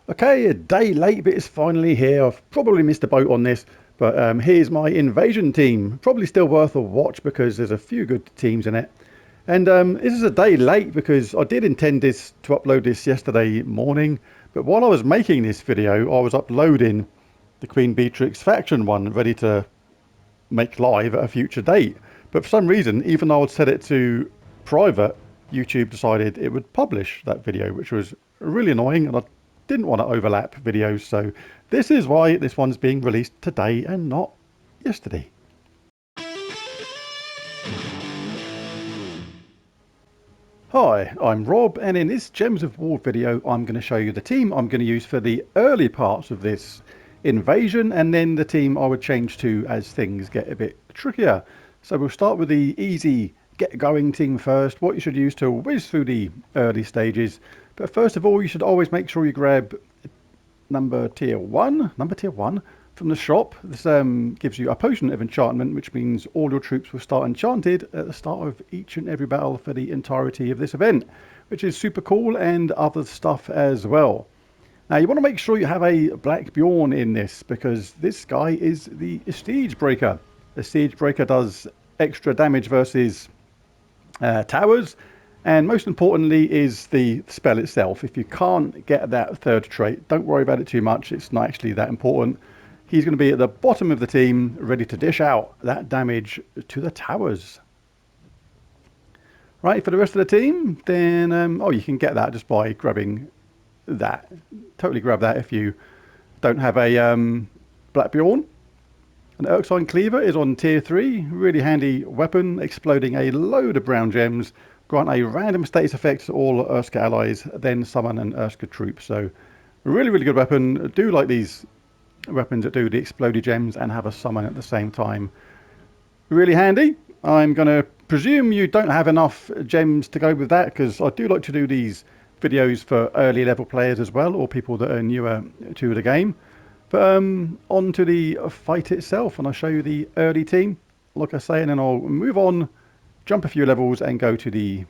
Okay, a day late, but it's finally here. I've probably missed the boat on this, but here's my invasion team. Probably still worth a watch because there's a few good teams in it. And this is a day late because I did intend this to upload this yesterday morning, but while I was making this video, I was uploading the Queen Beatrix faction one ready to make live at a future date. But for some reason, even though I'd set it to private, YouTube decided it would publish that video, which was really annoying, and I didn't want to overlap videos. So this is why this one's being released today and not yesterday. Hi, I'm Rob, and in this Gems of War video I'm going to show you the team I'm going to use for the early parts of this invasion, and then the team I would change to as things get a bit trickier. So we'll start with the easy get going team first, what you should use to whiz through the early stages. But first of all, you should always make sure you grab number tier 1 from the shop. This gives you a potion of enchantment, which means all your troops will start enchanted at the start of each and every battle for the entirety of this event, which is super cool, and other stuff as well. Now you want to make sure you have a Black Bjorn in this, because this guy is the Siege Breaker. The Siege Breaker does extra damage versus towers, and most importantly is the spell itself. If you can't get that third trait, don't worry about it too much. It's not actually that important. He's going to be at the bottom of the team, ready to dish out that damage to the towers. Right, for the rest of the team, then, oh, you can get that just by grabbing that. Totally grab that if you don't have a Black Bjorn. An Erskine Cleaver is on tier 3, really handy weapon, exploding a load of brown gems, grant a random status effect to all Urska allies, then summon an Urska troop. So, really good weapon. I do like these weapons that do the exploded gems and have a summon at the same time. Really handy. I'm going to presume you don't have enough gems to go with that, because I do like to do these videos for early level players as well, or people that are newer to the game. But on to the fight itself, and I'll show you the early team, like I say, and then I'll move on, jump a few levels, and go to the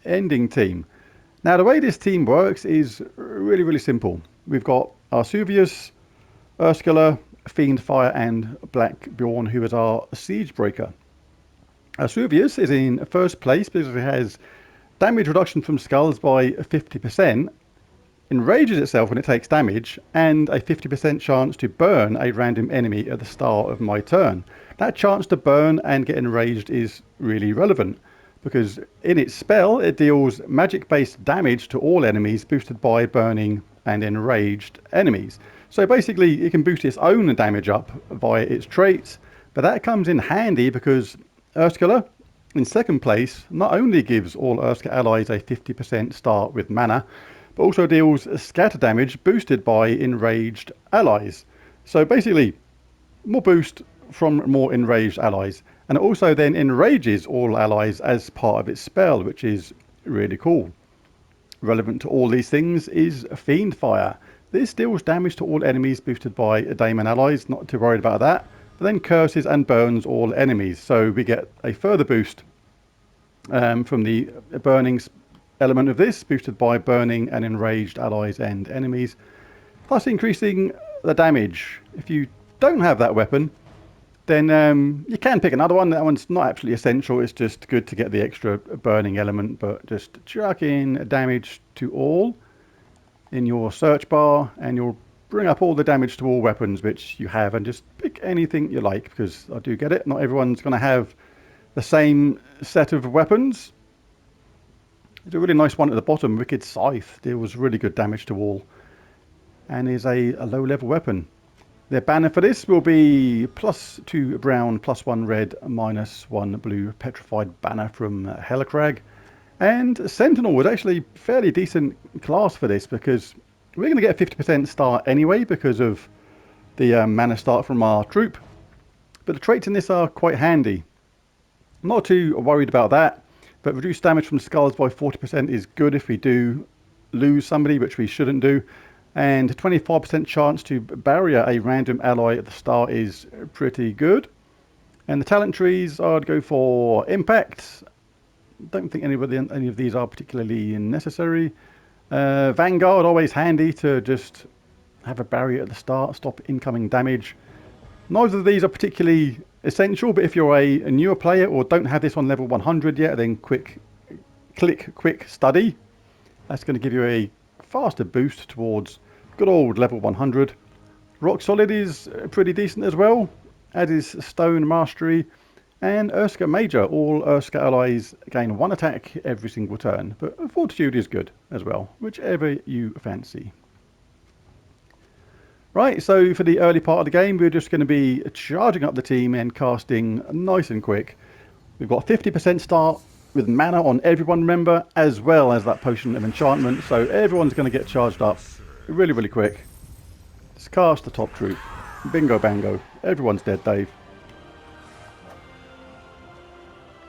ending team. Now, the way this team works is really simple. We've got Arsuvius, Ursula, Fiendfire, and Black Bjorn, who is our Siege Breaker. Arsuvius is in first place because it has damage reduction from skulls by 50%, enrages itself when it takes damage, and a 50% chance to burn a random enemy at the start of my turn. That chance to burn and get enraged is really relevant, because in its spell it deals magic based damage to all enemies, boosted by burning and enraged enemies. So basically it can boost its own damage up via its traits, but that comes in handy because Ursula, in second place, not only gives all Urska allies a 50% start with mana, but also deals scatter damage boosted by enraged allies. So basically, more boost from more enraged allies. And it also then enrages all allies as part of its spell, which is really cool. Relevant to all these things is Fiendfire. This deals damage to all enemies boosted by Daemon allies, not too worried about that. But then curses and burns all enemies. So we get a further boost from the burning element of this, boosted by burning and enraged allies and enemies, plus increasing the damage. If you don't have that weapon, then you can pick another one. That one's not actually essential, it's just good to get the extra burning element, but just chuck in damage to all in your search bar and you'll bring up all the damage to all weapons which you have, and just pick anything you like, because I do get it, not everyone's going to have the same set of weapons. There's a really nice one at the bottom, Wicked Scythe, deals really good damage to all and is a low level weapon. The banner for this will be +2 brown, +1 red, -1 blue petrified banner from Helicrag. And Sentinel was actually fairly decent class for this, because we're going to get a 50% start anyway because of the mana start from our troop. But the traits in this are quite handy. I'm not too worried about that, but reduced damage from skulls by 40% is good if we do lose somebody, which we shouldn't do. And 25% chance to barrier a random ally at the start is pretty good. And the talent trees, I'd go for Impact. Don't think any of these are particularly necessary. Vanguard, always handy to just have a barrier at the start, stop incoming damage. Neither of these are particularly essential, but if you're a newer player or don't have this on level 100 yet, then click quick study. That's going to give you a faster boost towards good old level 100. Rock Solid is pretty decent as well, as is Stone Mastery and Urska Major. All Urska allies gain 1 attack every single turn, but Fortitude is good as well, whichever you fancy. Right, so for the early part of the game, we're just going to be charging up the team and casting nice and quick. We've got 50% start with mana on everyone, remember, as well as that Potion of Enchantment, so everyone's going to get charged up really, really quick. Let's cast the top troop. Bingo bango. Everyone's dead, Dave.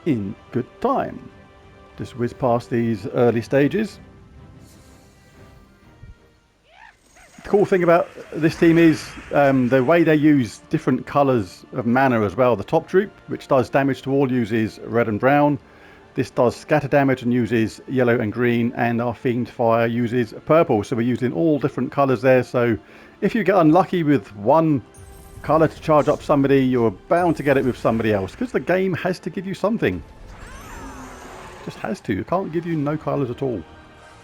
In good time. Just whiz past these early stages. The cool thing about this team is the way they use different colours of mana as well. The top troop, which does damage to all, uses red and brown. This does scatter damage and uses yellow and green, and our Fiend Fire uses purple. So we're using all different colours there. So if you get unlucky with one colour to charge up somebody, you're bound to get it with somebody else, because the game has to give you something. It just has to. It can't give you no colours at all.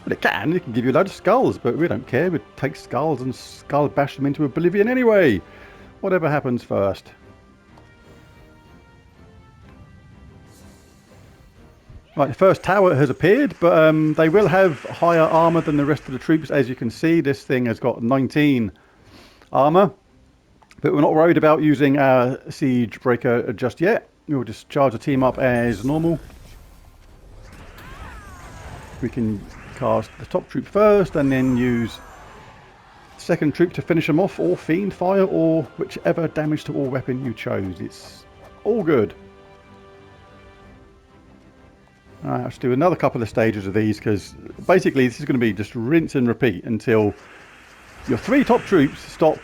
But it can give you a load of skulls, but we don't care. We take skulls and skull bash them into oblivion anyway. Whatever happens first. Right, the first tower has appeared, but they will have higher armour than the rest of the troops. As you can see, this thing has got 19 armour. But we're not worried about using our Siege Breaker just yet. We'll just charge the team up as normal. We can cast the top troop first and then use the second troop to finish them off, or Fiend Fire, or whichever damage to all weapon you chose. It's all good. Alright, let's do another couple of stages of these, because basically this is going to be just rinse and repeat until your 3 top troops stop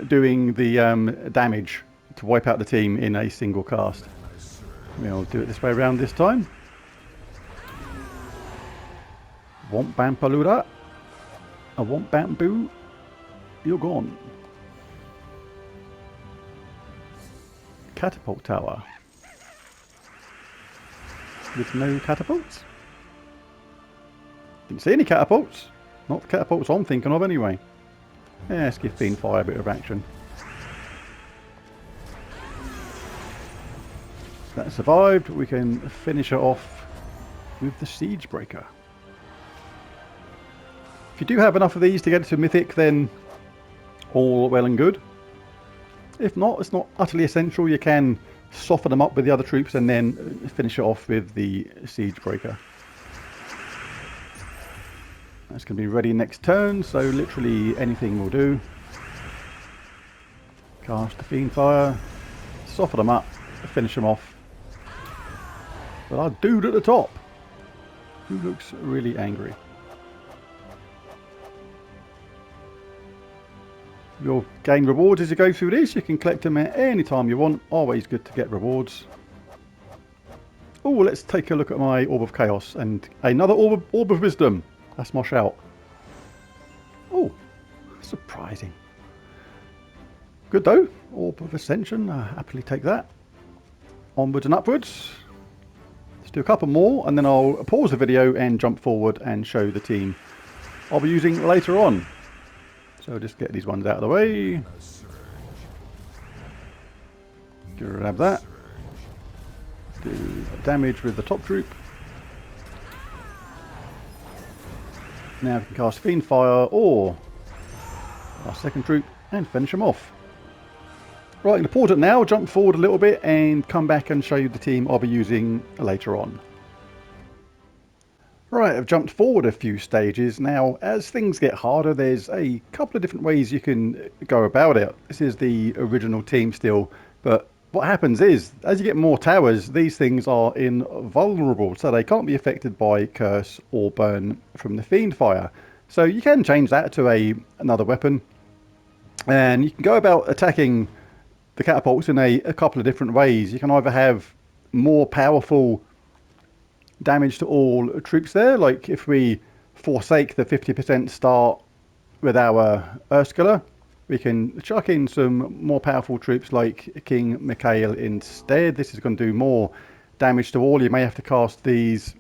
doing the damage to wipe out the team in a single cast. We'll do it this way around this time. Womp bam palooda. A womp bam boo. You're gone. Catapult tower. With no catapults? Didn't see any catapults. Not the catapults I'm thinking of anyway. Yeah, let's give Fiend Fire a bit of action. That survived. We can finish it off with the Siege Breaker. If you do have enough of these to get to Mythic, then all well and good. If not, it's not utterly essential. You can soften them up with the other troops and then finish it off with the Siege Breaker. That's going to be ready next turn, so literally anything will do. Cast the Fiend Fire, soften them up, finish them off. But our dude at the top, who looks really angry. You'll gain rewards as you go through this. You can collect them at any time you want. Always good to get rewards. Oh, let's take a look at my Orb of Chaos and another Orb of Wisdom. That's my shout. Oh, surprising. Good though. Orb of Ascension. I happily take that. Onwards and upwards. Let's do a couple more and then I'll pause the video and jump forward and show the team I'll be using later on. So just get these ones out of the way. Grab that. Do damage with the top troop. Now we can cast Fiend Fire or our second troop and finish them off. Right, I'm going to pause it now, jump forward a little bit and come back and show you the team I'll be using later on. Right, I've jumped forward a few stages. Now, as things get harder, there's a couple of different ways you can go about it. This is the original team still, but what happens is, as you get more towers, these things are invulnerable, so they can't be affected by curse or burn from the Fiend Fire. So you can change that to another weapon, and you can go about attacking the catapults in a couple of different ways. You can either have more powerful damage to all troops there, like if we forsake the 50% start with our Ursula, we can chuck in some more powerful troops like King Mikhail instead. This is going to do more damage to all. You may have to cast these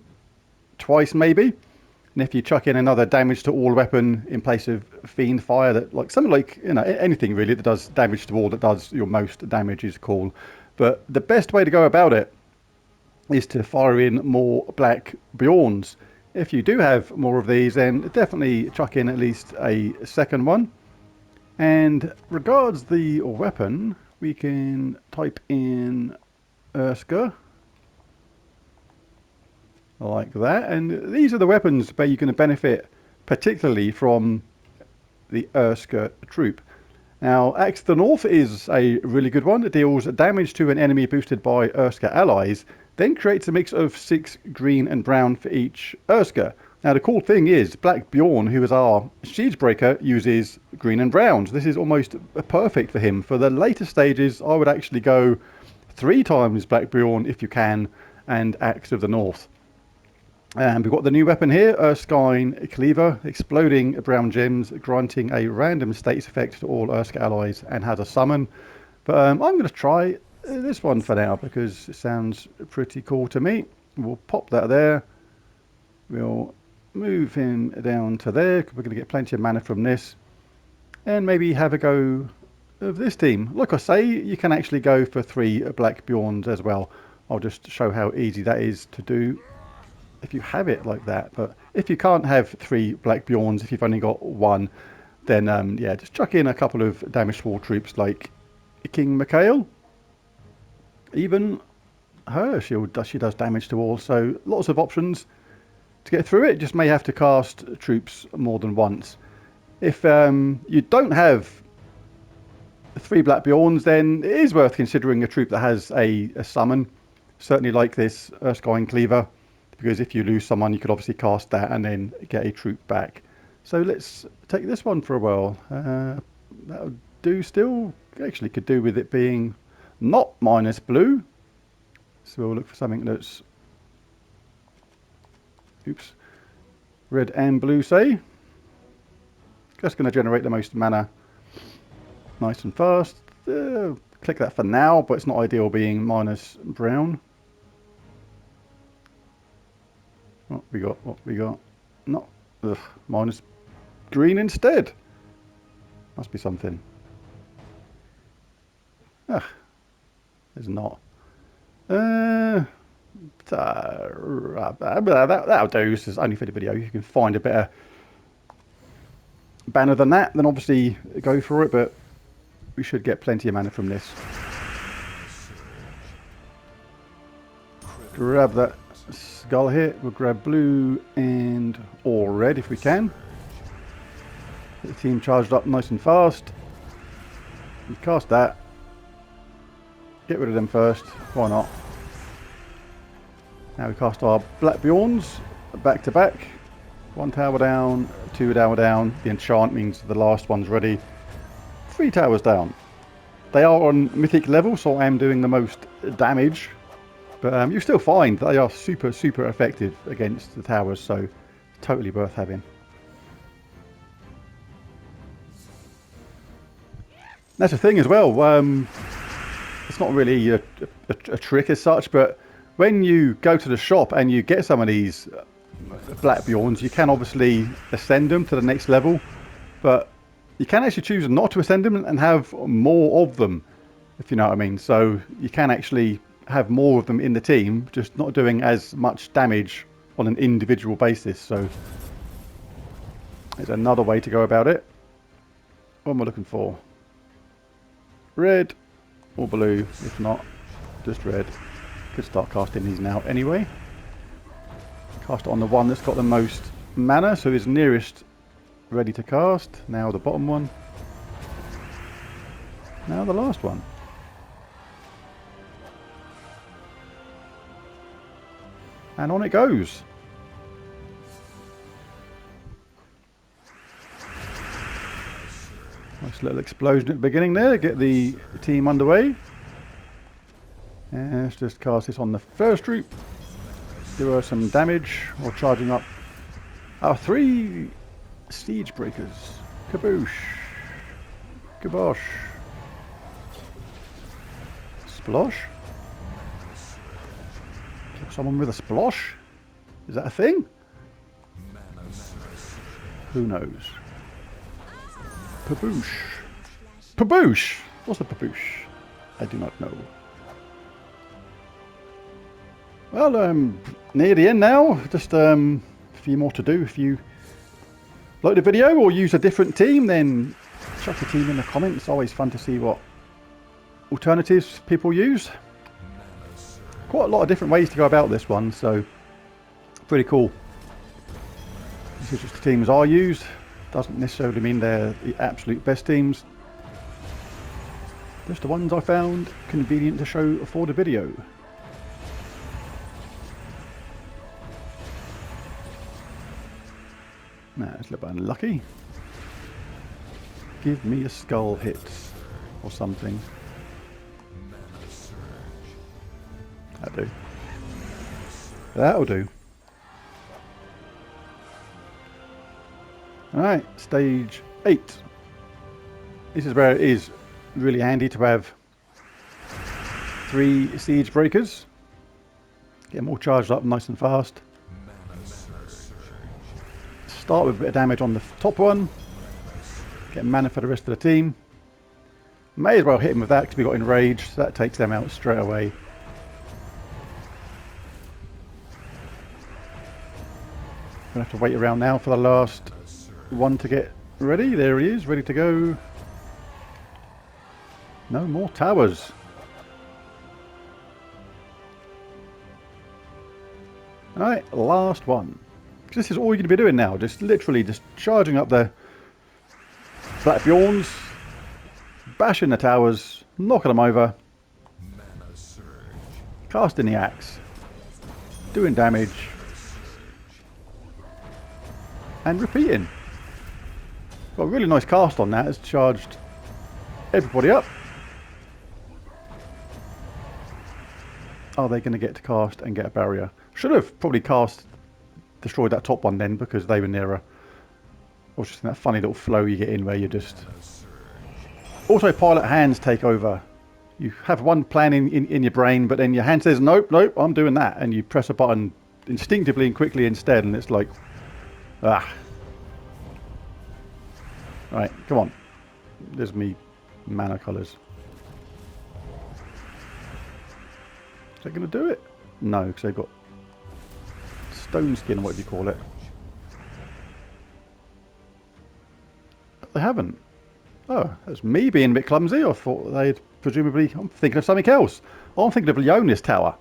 twice maybe. And if you chuck in another damage to all weapon in place of Fiend Fire, that like something like, you know, anything really that does damage to all, that does your most damage is cool. But the best way to go about it is to fire in more Black Bjorns. If you do have more of these, then definitely chuck in at least a second one. And regards the weapon, we can type in Urska like that, and these are the weapons where you're going to benefit particularly from the Urska troop. Now, Axe to the North is a really good one. It deals damage to an enemy boosted by Urska allies, then creates a mix of 6 green and brown for each Urska. Now, the cool thing is, Black Bjorn, who is our siege breaker, uses green and browns. This is almost perfect for him. For the later stages, I would actually go 3 times Black Bjorn if you can, and Axe of the North. And we've got the new weapon here, Erskine Cleaver, exploding brown gems, granting a random status effect to all Urska allies, and has a summon. But I'm going to try this one for now because it sounds pretty cool to me. We'll pop that there. We'll move him down to there because we're going to get plenty of mana from this. And maybe have a go of this team. Like I say, you can actually go for 3 Black Bjorns as well. I'll just show how easy that is to do if you have it like that. But if you can't have 3 Black Bjorns, if you've only got 1, then yeah, just chuck in a couple of damage to all troops like King Mikhail. Even her, she does damage to all, so lots of options to get through it. Just may have to cast troops more than once. If you don't have 3 Black Bjorns, then it is worth considering a troop that has a summon, certainly like this Erskine Cleaver, because if you lose someone, you could obviously cast that and then get a troop back. So let's take this one for a while. That would do still. Actually could do with it being not minus blue. So we'll look for something that's, oops, red and blue, say. Just going to generate the most mana nice and fast. Click that for now, but it's not ideal being minus brown. What we got? What we got? Not minus green instead. Must be something. There's not. That'll do. This is only for the video. You can find a better banner than that, then obviously go for it. But we should get plenty of mana from this. Grab that skull here. We'll grab blue and or red if we can. Get the team charged up nice and fast. We cast that. Get rid of them first. Why not? Now we cast our Black Bjorns back to back. 1 tower down, 2 tower down. The enchant means the last one's ready. 3 towers down. They are on mythic level, so I am doing the most damage. But you still find they are super, super effective against the towers, so totally worth having. That's the thing as well. It's not really a trick as such, but when you go to the shop and you get some of these Black Bjorns, you can obviously ascend them to the next level, but you can actually choose not to ascend them and have more of them, if you know what I mean. So you can actually have more of them in the team, just not doing as much damage on an individual basis. So there's another way to go about it. What am I looking for? Red or blue? If not, just red. Could start casting these now anyway. Cast it on the one that's got the most mana, so is nearest ready to cast. Now the bottom one. Now the last one. And on it goes. Nice little explosion at the beginning there, get the team underway. And let's just cast this on the first troop. Do her some damage while charging up Our 3 siege breakers. Kaboosh. Kabosh. Splosh? Kill someone with a splosh? Is that a thing? Who knows? Paboosh. Paboosh! What's a paboosh? I do not know. Well, near the end now. Just a few more to do. If you like the video or use a different team, then chuck a team in the comments. It's always fun to see what alternatives people use. Quite a lot of different ways to go about this one, so pretty cool. This is just the teams I use. Doesn't necessarily mean they're the absolute best teams. Just the ones I found convenient to show for the video. Nah, it's a little bit unlucky. Give me a skull hit or something. That'll do. That'll do. Alright, stage 8. This is where it is really handy to have 3 siege breakers. Get them all charged up nice and fast. Start with a bit of damage on the top one. Get mana for the rest of the team. May as well hit him with that because we got enraged, so that takes them out straight away. Gonna have to wait around now for the last one to get ready. There he is, ready to go. No more towers. Alright, last one. This is all you're going to be doing now, just literally just charging up the Black Bjorns, bashing the towers, knocking them over, casting the axe, doing damage, and repeating. Got a really nice cast on that, it's charged everybody up. Are they going to get to cast and get a barrier? Should have probably destroyed that top one then, because they were nearer. Or just in that funny little flow you get in where you just... Also, pilot hands take over. You have one plan in your brain, but then your hand says, nope, nope, I'm doing that. And you press a button instinctively and quickly instead, and it's like, ah. Right, come on. There's me mana colours. Is that going to do it? No, because they've got stone skin, whatever you call it. They haven't. Oh, that's me being a bit clumsy. I thought they'd presumably... I'm thinking of something else. Oh, I'm thinking of Leonis Tower.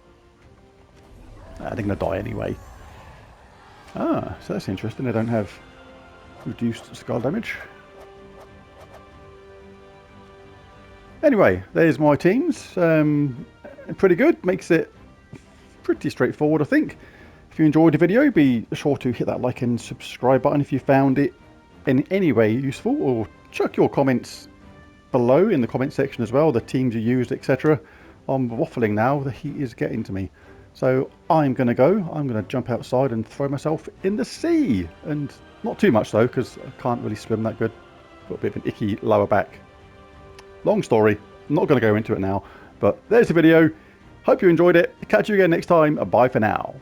They're going to die anyway. Ah, so that's interesting. They don't have reduced skull damage. Anyway, there's my teams. Pretty good. Makes it pretty straightforward, I think. If you enjoyed the video, be sure to hit that like and subscribe button if you found it in any way useful, or chuck your comments below in the comment section as well, the teams you used, etc. I'm waffling now, the heat is getting to me. So I'm going to go. I'm going to jump outside and throw myself in the sea. And not too much though, because I can't really swim that good. Got a bit of an icky lower back. Long story, I'm not going to go into it now. But there's the video. Hope you enjoyed it. Catch you again next time. Bye for now.